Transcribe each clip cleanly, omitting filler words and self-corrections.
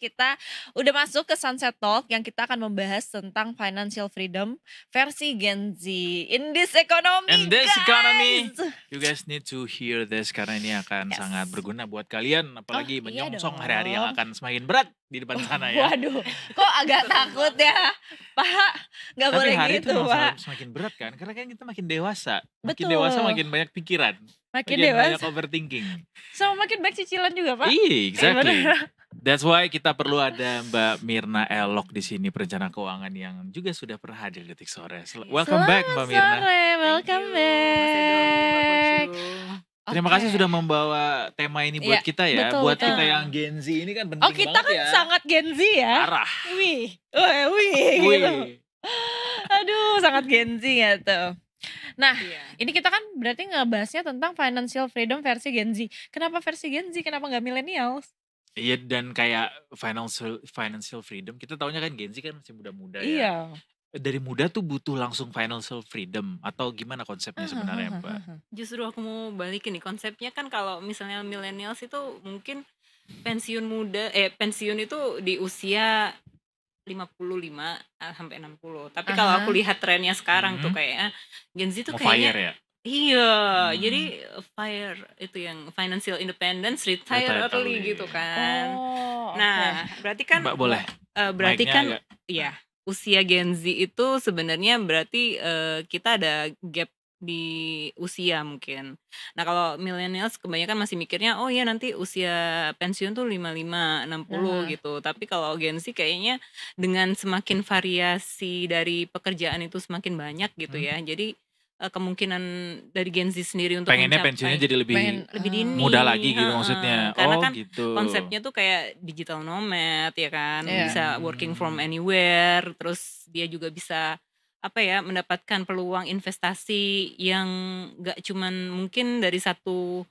kita udah masuk ke Sunset Talk yang kita akan membahas tentang financial freedom versi Gen Z in this economy, And this guys. economy, you guys need to hear this karena ini akan Yes. sangat berguna buat kalian, apalagi Oh, iya menyongsong dong. hari-hari yang akan semakin berat di depan sana ya. Waduh, kok agak takut ya, Pak? Nggak Tapi boleh hari itu gitu, memang Pak. selalu semakin berat kan, karena kan kita makin dewasa. Makin Betul. dewasa makin banyak pikiran, Makin banyak dewasa, overthinking. sama makin banyak cicilan juga, Pak. Iya, exactly. bener. That's why kita perlu ada Mbak Mirna Elok di sini, perencana keuangan yang juga sudah pernah hadir di Detik Sore. Welcome back Mbak Mirna. Sore, welcome back. Terima Oke. kasih sudah membawa tema ini buat Iya, kita ya. betul, Buat betul. kita yang Gen Z ini kan penting Oh, kita banget kan ya. sangat Gen Z ya. Parah. Wih, gitu. Wih. Aduh, sangat Gen Z gitu. Nah, Iya. ini kita kan berarti ngebahasnya tentang financial freedom versi Gen Z. Kenapa versi Gen Z? Kenapa nggak millennials? Iya, dan kayak financial freedom, kita taunya kan Gen Z kan masih muda-muda ya. Iya. Dari muda tuh butuh langsung financial freedom atau gimana konsepnya sebenarnya Mbak? Justru aku mau balikin nih konsepnya kan kalau misalnya millennials itu mungkin pensiun itu di usia 55 sampai 60. Tapi kalau aku lihat trennya sekarang tuh kayaknya Gen Z tuh Mau kayaknya fire ya? iya, jadi fire itu yang financial independence, retire Retire early early. gitu kan. Oh, Nah, berarti kan Mbak boleh berarti mic-nya kan agak- ya usia Gen Z itu sebenarnya berarti kita ada gap di usia mungkin. Nah, kalau millennials kebanyakan masih mikirnya oh ya nanti usia pensiun tuh 55, 60 gitu. Tapi kalau Gen Z kayaknya dengan semakin variasi dari pekerjaan itu semakin banyak gitu ya. Jadi kemungkinan dari Gen Z sendiri untuk pengennya mencapai pensiunnya jadi lebih lebih dini. muda lagi gitu Heeh. maksudnya. Karena Oh kan gitu. konsepnya tuh kayak digital nomad ya kan, Iya. bisa working from anywhere, terus dia juga bisa mendapatkan peluang investasi yang gak cuman mungkin dari satu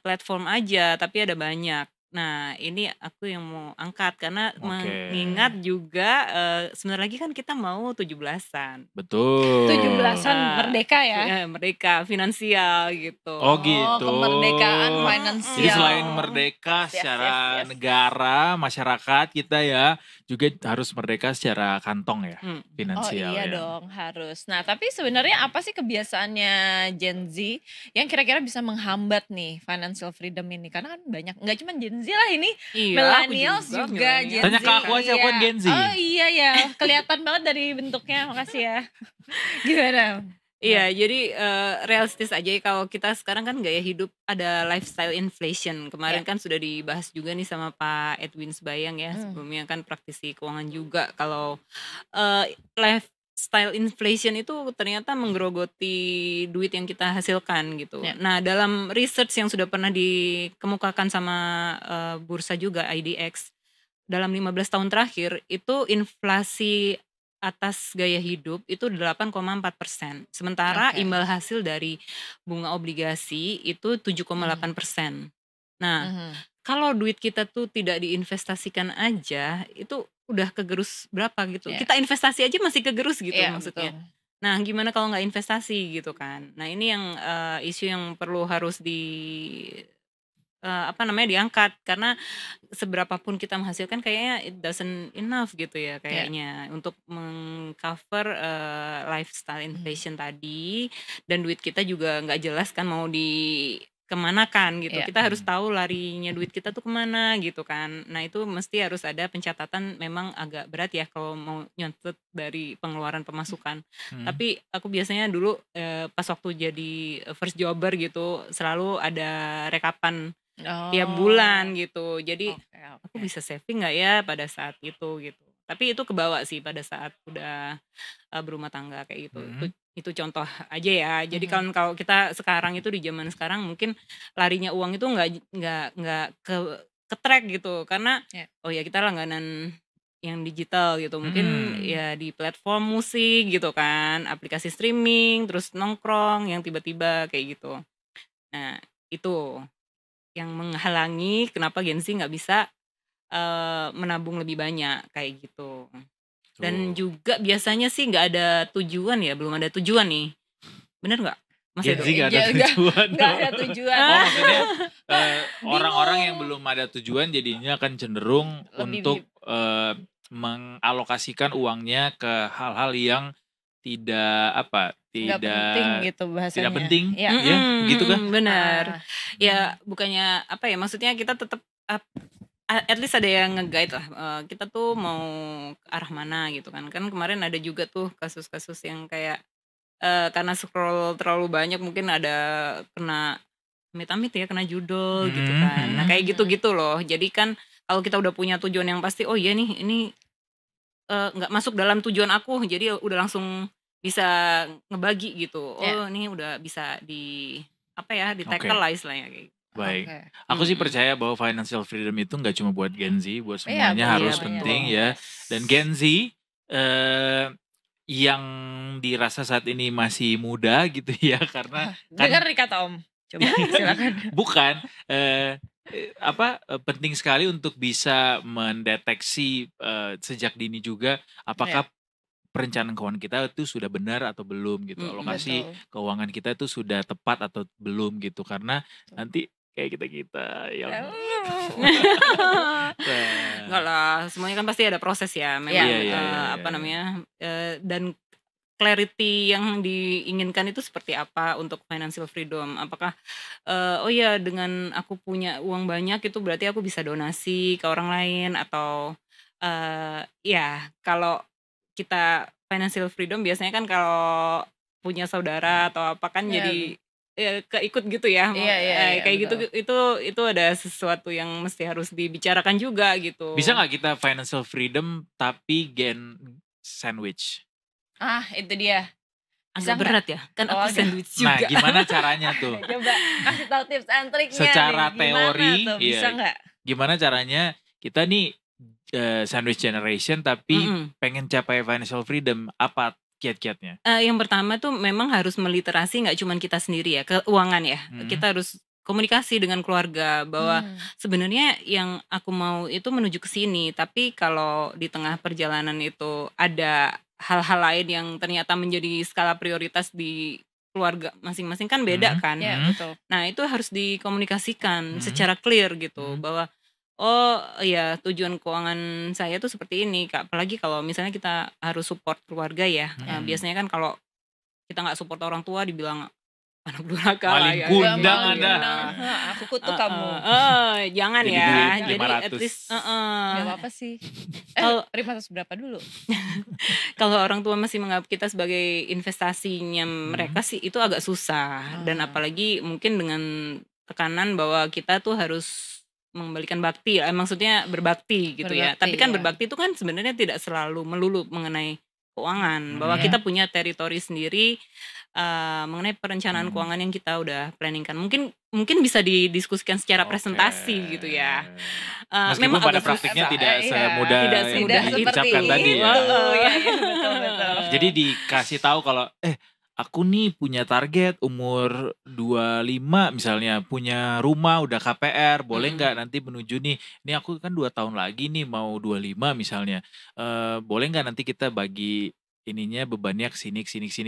platform aja, tapi ada banyak. Nah, ini aku yang mau angkat karena Oke. mengingat juga sebentar lagi kan kita mau 17-an. Betul. 17-an merdeka ya. Merdeka finansial gitu. Oh gitu. Kemerdekaan finansial. Jadi selain merdeka Yes, secara yes. negara, masyarakat kita ya juga harus merdeka secara kantong ya, Oh finansial iya ya. dong, harus. Nah, tapi sebenarnya apa sih kebiasaannya Gen Z yang kira-kira bisa menghambat nih financial freedom ini? Karena kan banyak, nggak cuma Gen Z lah ini, Iya, millennials aku juga millennials. Gen Tanya Z. ke aku aja, aku kan Iya. Gen Z. Oh iya ya, kelihatan banget dari bentuknya. Makasih ya. Gimana? Iya, jadi realistis aja ya, kalau kita sekarang kan gaya hidup ada lifestyle inflation. Kemarin kan sudah dibahas juga nih sama Pak Edwin Sebayang ya, sebelumnya kan praktisi keuangan juga. Kalau lifestyle inflation itu ternyata menggerogoti duit yang kita hasilkan gitu. Ya. Nah, dalam research yang sudah pernah dikemukakan sama bursa juga IDX, dalam 15 tahun terakhir itu inflasi atas gaya hidup itu 8,4%. Sementara Oke. imbal hasil dari bunga obligasi itu 7,8%. Nah, kalau duit kita tuh tidak diinvestasikan aja, itu udah kegerus berapa gitu. Ya. Kita investasi aja masih kegerus gitu Iya, maksudnya. betul. Nah, gimana kalau nggak investasi gitu kan. Nah, ini yang isu yang perlu harus diangkat, karena seberapapun kita menghasilkan kayaknya it doesn't enough gitu ya kayaknya untuk mengcover lifestyle inflation tadi, dan duit kita juga nggak jelas kan mau kemanakan gitu. Iya. Kita harus tahu larinya duit kita tuh kemana gitu kan. Nah, itu mesti harus ada pencatatan, memang agak berat ya kalau mau nyontet dari pengeluaran pemasukan. Tapi aku biasanya dulu pas waktu jadi first jobber gitu selalu ada rekapan tiap bulan gitu. Jadi aku bisa saving nggak ya pada saat itu gitu. Tapi itu kebawa sih pada saat udah berumah tangga kayak gitu. Itu contoh aja ya. Jadi kalau kita sekarang itu di zaman sekarang mungkin larinya uang itu nggak ke track gitu, karena oh ya kita langganan yang digital gitu, mungkin ya di platform musik gitu kan, aplikasi streaming, terus nongkrong yang tiba-tiba kayak gitu. Nah, itu yang menghalangi kenapa Gen Z nggak bisa menabung lebih banyak kayak gitu. Dan juga biasanya sih nggak ada tujuan ya, belum ada tujuan nih, bener nggak? Mas Gen Edo? Z gak ada Enggak, tujuan. Nggak ada tujuan. Oh maksudnya orang-orang yang belum ada tujuan jadinya akan cenderung Lebih untuk mengalokasikan uangnya ke hal-hal yang tidak nggak penting gitu bahasanya. tidak penting. Ya. Ya, gitu kan? Benar. Ah, Ya bukannya apa ya, maksudnya kita tetap at least ada yang nge-guide lah, kita tuh mau ke arah mana gitu kan. Kan kemarin ada juga tuh kasus-kasus yang kayak karena scroll terlalu banyak mungkin ada kena amit-amit ya, kena judul gitu kan. Nah kayak gitu-gitu loh. Jadi kan kalau kita udah punya tujuan yang pasti, oh iya nih ini nggak masuk dalam tujuan aku, jadi udah langsung bisa ngebagi gitu. Oh ini udah bisa di tackle lah istilahnya kayak gitu. Baik. oke. Aku sih percaya bahwa financial freedom itu nggak cuma buat Gen Z, buat semuanya Iya, harus betul. penting ya. Dan Gen Z yang dirasa saat ini masih muda gitu ya, karena Dengar nih kata Om. Coba silakan. bukan penting sekali untuk bisa mendeteksi sejak dini juga apakah perencanaan keuangan kita itu sudah benar atau belum gitu, alokasi Betul. keuangan kita itu sudah tepat atau belum gitu, karena nanti kayak kita yang Enggak lah, semuanya kan pasti ada proses ya. Memang Iya. Dan clarity yang diinginkan itu seperti apa untuk financial freedom. Apakah oh ya dengan aku punya uang banyak itu berarti aku bisa donasi ke orang lain, atau ya kalau kita financial freedom biasanya kan kalau punya saudara atau apa kan jadi keikut gitu ya. Iya, Kayak gitu betul. itu ada sesuatu yang mesti harus dibicarakan juga gitu. Bisa nggak kita financial freedom tapi gen sandwich? Ah, itu dia. Bisa Agak berat ya, kan Oh, aku agak. sandwich Nah, juga. gimana caranya tuh? Coba kasih tahu tips and triknya Secara nih. Gimana teori, tuh? Bisa iya. nggak? Gimana caranya kita nih sandwich generation tapi pengen capai financial freedom, apa kiat-kiatnya? Yang pertama tuh memang harus meliterasi nggak cuma kita sendiri ya, keuangan ya. Kita harus komunikasi dengan keluarga bahwa sebenarnya yang aku mau itu menuju ke sini, tapi kalau di tengah perjalanan itu ada hal-hal lain yang ternyata menjadi skala prioritas di keluarga masing-masing kan beda kan. Ya, betul. Nah itu harus dikomunikasikan secara clear gitu, bahwa oh ya tujuan keuangan saya tuh seperti ini, apalagi kalau misalnya kita harus support keluarga ya. Biasanya kan kalau kita nggak support orang tua dibilang anak durhaka lah Maling ya. kundang Maling Anda. kundang. Aku kutuk kamu. Jangan Jadi ya. duit Jadi at 500. least Gak apa-apa sih. Kalau- 500 berapa dulu? kalau orang tua masih menganggap kita sebagai investasinya mereka sih itu agak susah. Dan apalagi mungkin dengan tekanan bahwa kita tuh harus mengembalikan bakti, maksudnya berbakti gitu ya. Berbakti, Tapi kan ya. berbakti itu kan sebenarnya tidak selalu melulu mengenai keuangan, bahwa kita punya teritori sendiri mengenai perencanaan keuangan yang kita udah planningkan. Mungkin bisa didiskusikan secara presentasi gitu ya. Meskipun pada agak susah. praktiknya tidak Iya. semudah Tidak yang semudah diucapkan seperti tadi itu. ya. Iya, betul. Jadi dikasih tahu kalau aku nih punya target umur 25 misalnya, punya rumah udah KPR, boleh nggak nanti menuju nih, ini aku kan 2 tahun lagi nih mau 25 misalnya, boleh nggak nanti kita bagi ininya bebannya ke sini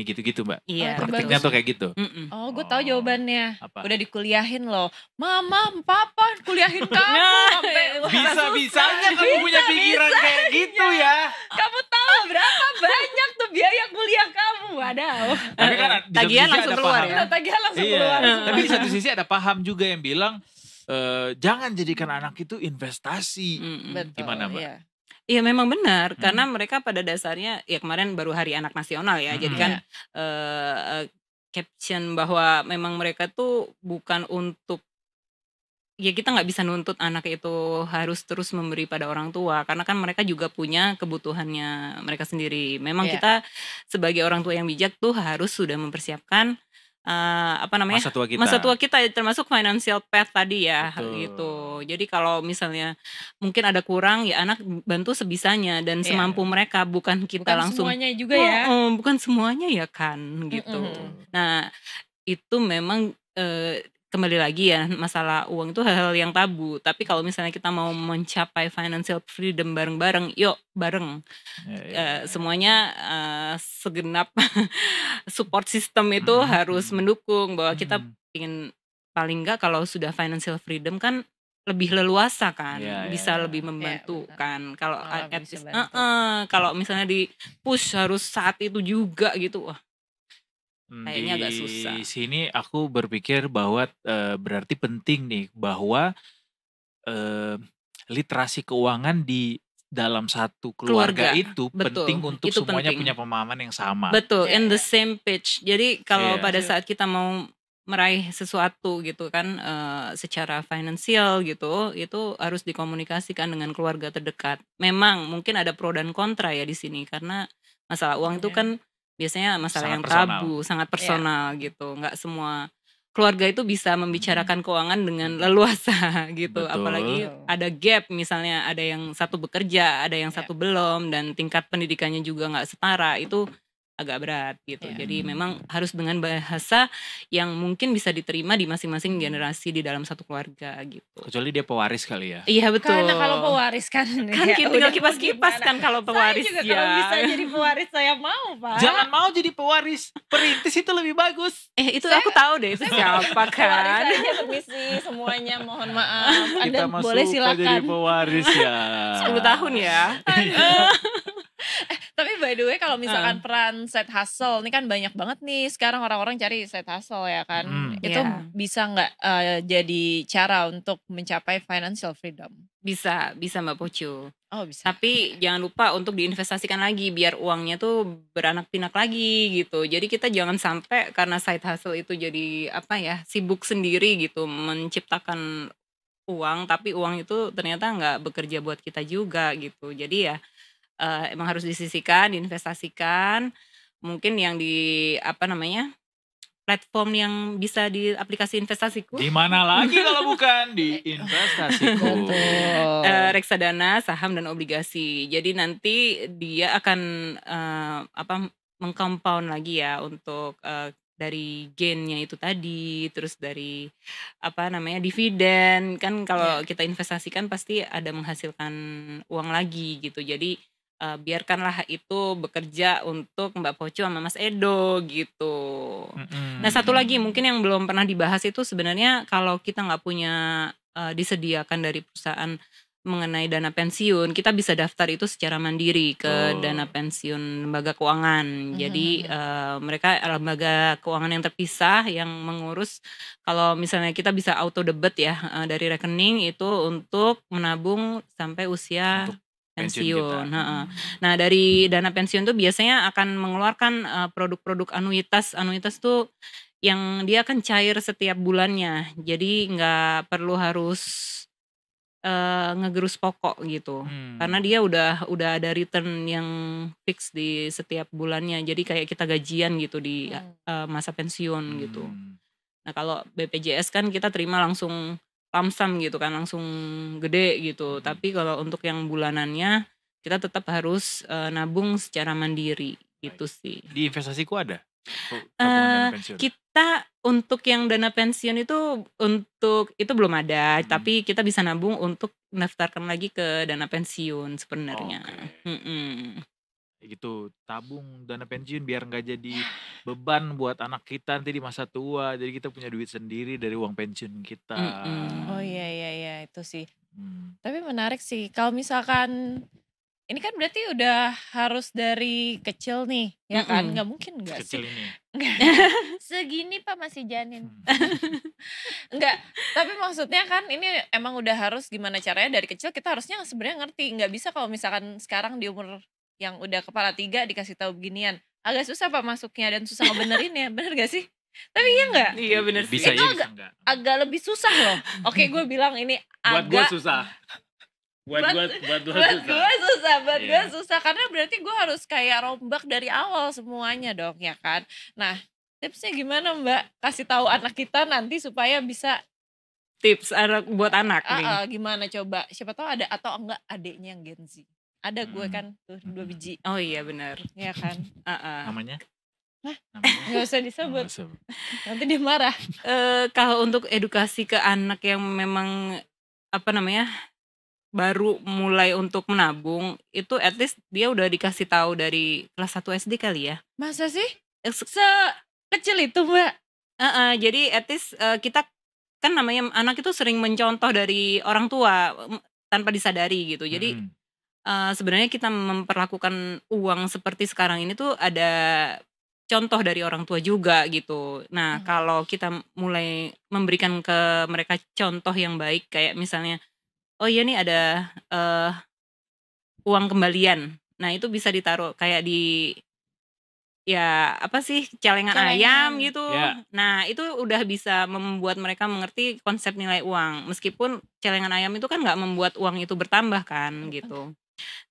gitu-gitu Mbak? Iya. Praktiknya bagus. tuh kayak gitu? Oh, gue tahu jawabannya. Apa? Udah dikuliahin loh. Mama, papa, kuliahin kamu. Sampai Bisa-bisanya kamu punya pikiran kayak gitu ya. kamu tahu berapa banyak tuh biaya kuliah kamu. Wadaw. Tapi kan di satu Tagihan sisi langsung ada keluar paham. ya? Tagihan langsung Iya, keluar. tapi di satu sisi ada paham juga yang bilang jangan jadikan anak itu investasi. Betul. Gimana, Mbak? Iya. Iya memang benar, karena mereka pada dasarnya ya kemarin baru Hari Anak Nasional ya. Jadi kan caption bahwa memang mereka tuh bukan untuk, ya kita nggak bisa nuntut anak itu harus terus memberi pada orang tua, karena kan mereka juga punya kebutuhannya mereka sendiri. Memang Iya. kita sebagai orang tua yang bijak tuh harus sudah mempersiapkan masa tua kita, termasuk financial path tadi ya. Betul. Gitu. Jadi kalau misalnya mungkin ada kurang ya anak bantu sebisanya dan Iya. semampu mereka, bukan kita Bukan langsung semuanya juga ya. bukan semuanya ya kan gitu. Nah itu memang kembali lagi ya, masalah uang itu hal-hal yang tabu. Tapi kalau misalnya kita mau mencapai financial freedom bareng-bareng, yuk bareng. Semuanya segenap support system itu harus mendukung bahwa kita ingin, paling enggak kalau sudah financial freedom kan lebih leluasa kan, bisa lebih membantu kan. Kalau kalau misalnya di push harus saat itu juga gitu, wah kayaknya agak susah. Di sini aku berpikir bahwa berarti penting nih bahwa literasi keuangan di dalam satu keluarga itu betul, penting untuk itu semuanya penting. punya pemahaman yang sama. Betul, in the same page. Jadi kalau pada saat kita mau meraih sesuatu gitu kan, secara finansial gitu, itu harus dikomunikasikan dengan keluarga terdekat. Memang mungkin ada pro dan kontra ya di sini, karena masalah uang itu kan biasanya masalah Sangat yang personal. tabu, sangat personal gitu. Nggak semua keluarga itu bisa membicarakan keuangan dengan leluasa gitu. Betul. Apalagi ada gap, misalnya ada yang satu bekerja, ada yang satu belum, dan tingkat pendidikannya juga nggak setara, itu agak berat gitu. Jadi memang harus dengan bahasa yang mungkin bisa diterima di masing-masing generasi di dalam satu keluarga gitu. Kecuali dia pewaris kali ya. Iya betul. Karena kalau pewaris kan kita tinggal kipas-kipas kan kalau pewaris. Saya juga kalau bisa jadi pewaris saya mau, Pak. Jangan mau jadi pewaris, perintis itu lebih bagus. Itu aku tahu deh itu siapa kan. Pewaris aja permisi semuanya, mohon maaf. Anda Kita boleh suka silakan. jadi pewaris ya. 10 tahun ya. Tapi by the way kalau misalkan peran side hustle, ini kan banyak banget nih sekarang orang-orang cari side hustle ya kan. Itu bisa nggak jadi cara untuk mencapai financial freedom? Bisa Mbak Pocu. Oh bisa. Tapi jangan lupa untuk diinvestasikan lagi biar uangnya tuh beranak pinak lagi gitu. Jadi kita jangan sampai karena side hustle itu jadi sibuk sendiri gitu menciptakan uang, tapi uang itu ternyata nggak bekerja buat kita juga gitu. Jadi ya emang harus disisihkan, diinvestasikan. Mungkin yang di platform yang bisa di aplikasi investasiku. Di mana lagi kalau bukan di investasiku. Reksadana, saham dan obligasi. Jadi nanti dia akan mengcompound lagi ya untuk dari gainnya itu tadi, terus dari dividen kan. Kalau kita investasikan pasti ada menghasilkan uang lagi gitu. Jadi biarkanlah itu bekerja untuk Mbak Pocu sama Mas Edo gitu. Nah satu lagi mungkin yang belum pernah dibahas itu sebenarnya kalau kita nggak punya disediakan dari perusahaan mengenai dana pensiun, kita bisa daftar itu secara mandiri ke dana pensiun lembaga keuangan. Jadi mereka lembaga keuangan yang terpisah yang mengurus. Kalau misalnya kita bisa auto debit ya dari rekening itu untuk menabung sampai usia pensiun. Nah dari dana pensiun tuh biasanya akan mengeluarkan produk-produk anuitas. Anuitas tuh yang dia akan cair setiap bulannya. Jadi nggak perlu harus ngegerus pokok gitu. Karena dia udah ada return yang fix di setiap bulannya. Jadi kayak kita gajian gitu di masa pensiun gitu. Nah kalau BPJS kan kita terima langsung lamsam gitu kan, langsung gede gitu. Tapi kalau untuk yang bulanannya kita tetap harus nabung secara mandiri gitu sih. Di investasiku ada dana pensiun. Kita untuk yang dana pensiun itu belum ada, tapi kita bisa nabung untuk mendaftarkan lagi ke dana pensiun sebenarnya. Gitu, tabung dana pensiun biar nggak jadi beban buat anak kita nanti di masa tua. Jadi kita punya duit sendiri dari uang pensiun kita. Oh iya itu sih. Tapi menarik sih kalau misalkan ini kan berarti udah harus dari kecil nih, ya kan? Nggak mungkin nggak sih? Kecil ini. Segini Pak masih janin. Enggak, tapi maksudnya kan ini emang udah harus gimana caranya dari kecil kita harusnya sebenarnya ngerti. Nggak bisa kalau misalkan sekarang di umur yang udah kepala 3 dikasih tahu beginian. Agak susah Pak masuknya dan susah ngebenerinnya, bener gak sih? Tapi iya nggak? Iya bener sih. Bisa Itu ya, bisa enggak. agak lebih susah loh. Oke gue bilang ini Buat gue agak susah. Buat gue susah karena berarti gue harus kayak rombak dari awal semuanya dong ya kan. Nah tipsnya gimana Mbak? Kasih tahu anak kita nanti supaya bisa tips buat anak nih. Gimana coba? Siapa tahu ada atau enggak adiknya yang Gen Z. Ada gue kan tuh 2 biji. Oh iya benar. Iya kan. Namanya? Namanya Nggak usah nggak disebut, usah. nanti dia marah. Kalau untuk edukasi ke anak yang memang apa namanya baru mulai untuk menabung itu at least dia udah dikasih tahu dari kelas 1 SD kali ya. Masa sih? Eh, se- Sekecil itu Mbak? Jadi at least kita kan namanya anak itu sering mencontoh dari orang tua tanpa disadari gitu. Jadi Mm-mm. sebenarnya kita memperlakukan uang seperti sekarang ini tuh ada contoh dari orang tua juga gitu. Nah, kalau kita mulai memberikan ke mereka contoh yang baik kayak misalnya, oh iya nih ada uang kembalian. Nah, itu bisa ditaruh kayak di ya apa sih celengan ayam Celengan. gitu. Ya. Nah, itu udah bisa membuat mereka mengerti konsep nilai uang. Meskipun celengan ayam itu kan nggak membuat uang itu bertambah kan gitu.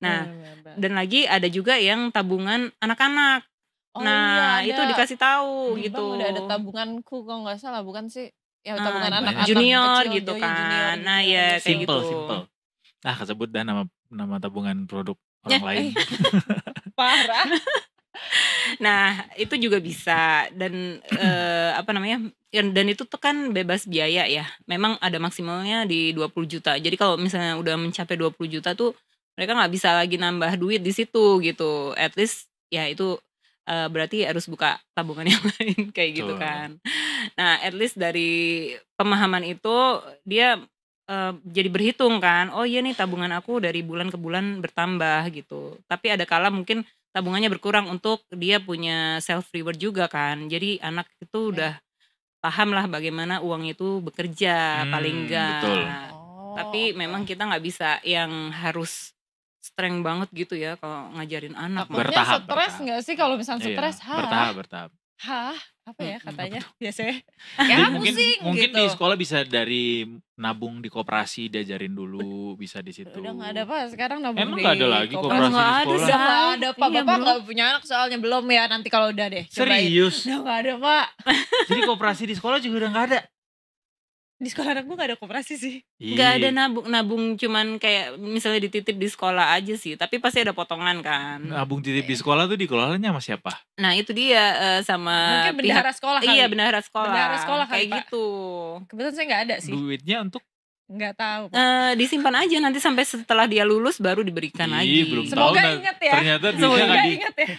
Nah, Bener. dan lagi ada juga yang tabungan anak-anak. Oh Nah, iya itu ada, dikasih tahu di gitu. bank udah ada tabunganku kalau nggak salah, bukan sih? Ya tabungan banyak. anak-anak Junior kecil, gitu junior, kan. Nah, junior ya gitu. kayak Simple, gitu. simple. Kesebut dah nama tabungan produk orang lain. Parah. Nah, itu juga bisa dan apa namanya? Dan itu tuh kan bebas biaya ya. Memang ada maksimalnya di 20 juta. Jadi kalau misalnya udah mencapai 20 juta tuh mereka nggak bisa lagi nambah duit di situ gitu. At least ya itu berarti harus buka tabungan yang lain kayak gitu Betul. kan. Nah, at least dari pemahaman itu dia jadi berhitung kan. Oh iya nih tabungan aku dari bulan ke bulan bertambah gitu. Tapi ada kala mungkin tabungannya berkurang untuk dia punya self reward juga kan. Jadi anak itu udah paham lah bagaimana uang itu bekerja paling enggak. betul. Tapi memang kita nggak bisa yang harus strength banget gitu ya kalau ngajarin anak. Takutnya Bertahap, stres bertahap. nggak sih kalau misalnya Iya, stres? bertahap. Hah? Apa ya katanya biasanya? Jadi Ya mungkin pusing gitu. di sekolah bisa dari nabung di koperasi diajarin dulu, bisa di situ. Udah nggak ada Pak, sekarang nabung Emang di nggak ada lagi koperasi. koperasi Nggak di ada, sekolah? Udah nggak ada Pak, Iya, Bapak bro. nggak punya anak soalnya belum ya, nanti kalau udah deh. cobain. Serius? Udah nggak ada Pak. Jadi koperasi di sekolah juga udah nggak ada? Di sekolah anak gue nggak ada koperasi sih. Nggak ada Ih, nabung cuman kayak misalnya dititip di sekolah aja sih. Tapi pasti ada potongan kan. nabung titip di sekolah tuh dikelolanya sama siapa? Nah itu dia sama Mungkin bendahara sekolah kali. Iya bendahara sekolah. Bendahara sekolah kali, kayak Pak. gitu. Kebetulan saya nggak ada sih. Duitnya untuk Nggak tahu Pak. Disimpan aja nanti sampai setelah dia lulus baru diberikan lagi. belum Semoga tahu. ingat ya. Ternyata duitnya Semoga nggak ingat ya.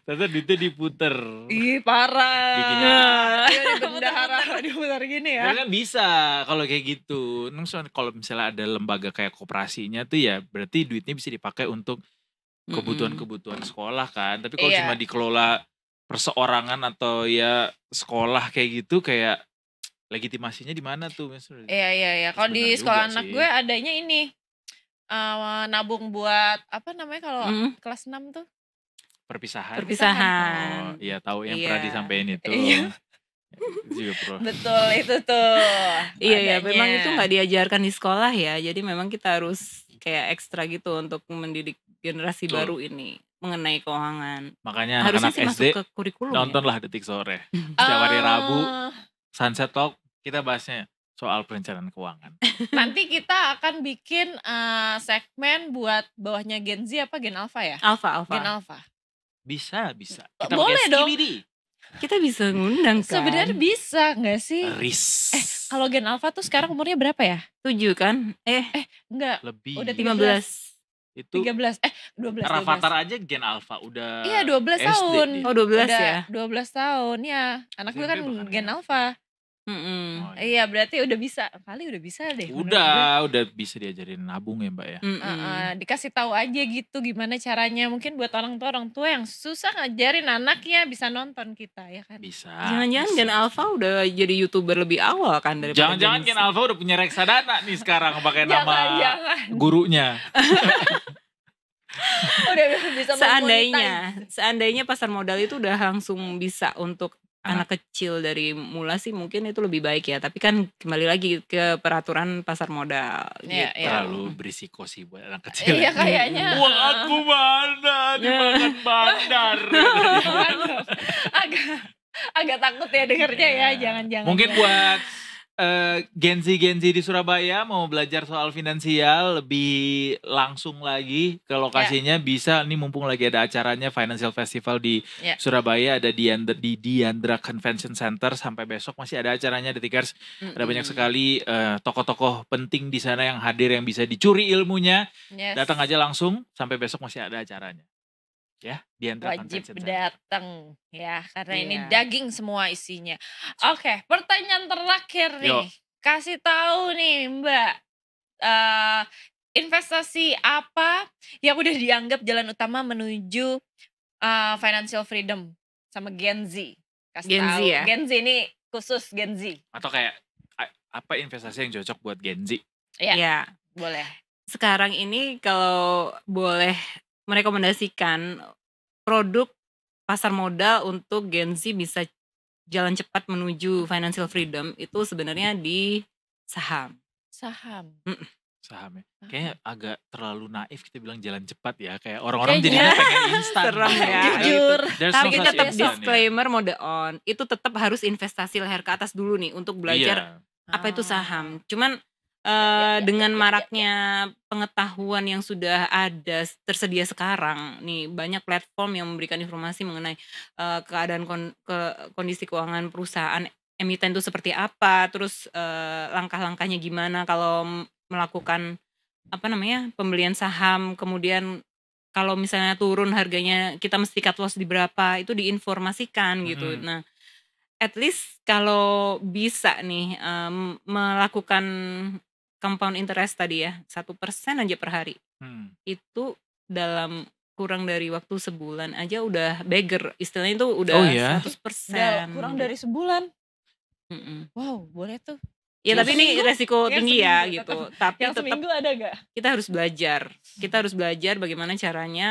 ternyata duitnya diputer. Ih parah. Bikin Ayo di bendahara diputar gini ya. Karena kan bisa kalau kayak gitu. Kalau misalnya ada lembaga kayak koperasinya tuh ya berarti duitnya bisa dipakai untuk kebutuhan-kebutuhan sekolah kan. Tapi kalau Iya. cuma dikelola perseorangan atau ya sekolah kayak gitu kayak legitimasinya di mana tuh? Iya. Kalau di Benar sekolah juga anak sih. gue adanya ini nabung buat apa namanya kalau Mm. kelas 6 tuh? Perpisahan. Perpisahan. Oh, iya tahu yang Iya. pernah disampaikan itu. Iya. Itu juga pro. Betul itu tuh. Iya, adanya. memang itu nggak diajarkan di sekolah ya. Jadi memang kita harus kayak ekstra gitu untuk mendidik generasi Betul. baru ini mengenai keuangan. Makanya Harusnya anak-anak sih SD masuk ke kurikulum. nontonlah Detik Sore. Setiap hari Rabu Eh, Sunset Talk kita bahasnya soal perencanaan keuangan. Nanti kita akan bikin segmen buat bawahnya Gen Z apa Gen Alpha ya? Alfa. Gen Alpha. Bisa. Kita Boleh pakai dong. skibidi. Kita bisa ngundang kan. Sebenarnya bisa nggak sih? Ris. Kalau Gen Alpha tuh sekarang umurnya berapa ya? 7 kan? Enggak, Lebih. udah 15. Itu 13. 12. Rafathar aja Gen Alpha udah. Iya 12 SD tahun. dia. Oh 12 Udah ya? 12 tahun ya. Anak gue SMP kan bahkan Gen ya. Alpha. Mm-mm. Oh, iya. Iya berarti udah bisa. Kali udah bisa deh. menurut Udah bisa diajarin nabung ya Mbak ya. gue. Mm-mm. Dikasih tahu aja gitu gimana caranya. Mungkin buat orang tua yang susah ngajarin anaknya bisa nonton kita ya kan. Bisa. Jangan-jangan bisa. Gen Alpha udah jadi YouTuber lebih awal kan daripada Jangan-jangan Gen Z. Gen Alpha udah punya reksadana nih sekarang pakai nama Jangan. gurunya. Udah bisa Seandainya pasar modal itu udah langsung bisa untuk anak kecil dari mula sih mungkin itu lebih baik ya. Tapi kan kembali lagi ke peraturan pasar modal Iya, gitu. iya. Terlalu berisiko sih buat anak kecil. Iya kayaknya. Uang aku mana dimakan bandar. agak takut ya dengernya ya. Jangan-jangan. Mungkin buat Gen Z di Surabaya mau belajar soal finansial lebih langsung lagi ke lokasinya bisa nih, mumpung lagi ada acaranya Financial Festival di Surabaya, ada di Diandra Convention Center sampai besok masih ada acaranya The Tickers. Ada banyak sekali tokoh-tokoh penting di sana yang hadir yang bisa dicuri ilmunya. Datang aja langsung, sampai besok masih ada acaranya. Ya, Diandra wajib datang ya, karena ini daging semua isinya. Oke, pertanyaan terakhir nih. Kasih tahu nih Mbak, investasi apa yang udah dianggap jalan utama menuju financial freedom sama Gen Z? Kasih tahu. Ya? Gen Z ini khusus Gen Z. Atau kayak apa investasi yang cocok buat Gen Z? Ya, boleh. Sekarang ini kalau boleh merekomendasikan produk pasar modal untuk Gen Z bisa jalan cepat menuju financial freedom itu sebenarnya di saham. Saham ya. Kayaknya agak terlalu naif kita bilang jalan cepat ya. Kayak orang-orang jadinya pengen instan. Serem ya. Jujur. Tapi tetap disclaimer mode on. Itu tetap harus investasi leher ke atas dulu nih untuk belajar apa itu saham. Cuman dengan maraknya pengetahuan yang sudah ada tersedia sekarang nih, banyak platform yang memberikan informasi mengenai keadaan kondisi keuangan perusahaan emiten itu seperti apa, terus langkah-langkahnya gimana kalau melakukan pembelian saham, kemudian kalau misalnya turun harganya kita mesti cut loss di berapa, itu diinformasikan gitu. Nah, at least kalau bisa nih melakukan compound interest tadi ya, 1% aja per hari. Itu dalam kurang dari waktu sebulan aja udah beggar. Istilahnya itu udah 100%. Kurang dari sebulan. Wow, boleh tuh. Ya tapi ini resiko tinggi ya gitu. Tapi yang seminggu ada gak? Kita harus belajar. Kita harus belajar bagaimana caranya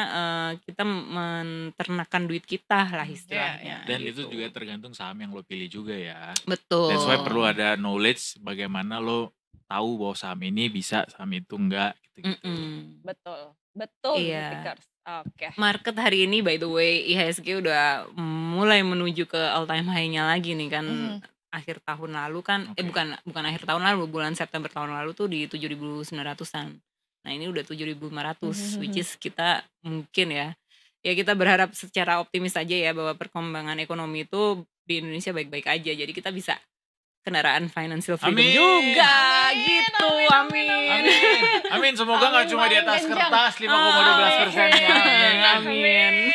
kita menternakan duit kita lah istilahnya. Dan itu juga tergantung saham yang lo pilih juga ya. Betul. That's why perlu ada knowledge bagaimana lo tahu bahwa saham ini bisa, saham itu enggak gitu-gitu. Betul. Iya. Oke. Market hari ini by the way IHSG udah mulai menuju ke all time high-nya lagi nih kan. Akhir tahun lalu kan bukan akhir tahun lalu, bulan September tahun lalu tuh di 7.900-an. Nah, ini udah 7.500 which is kita mungkin ya kita berharap secara optimis aja ya bahwa perkembangan ekonomi itu di Indonesia baik-baik aja. Jadi kita bisa kendaraan financial freedom juga gitu. Amin. Semoga nggak cuma di atas kertas 5,12%-nya. Amin.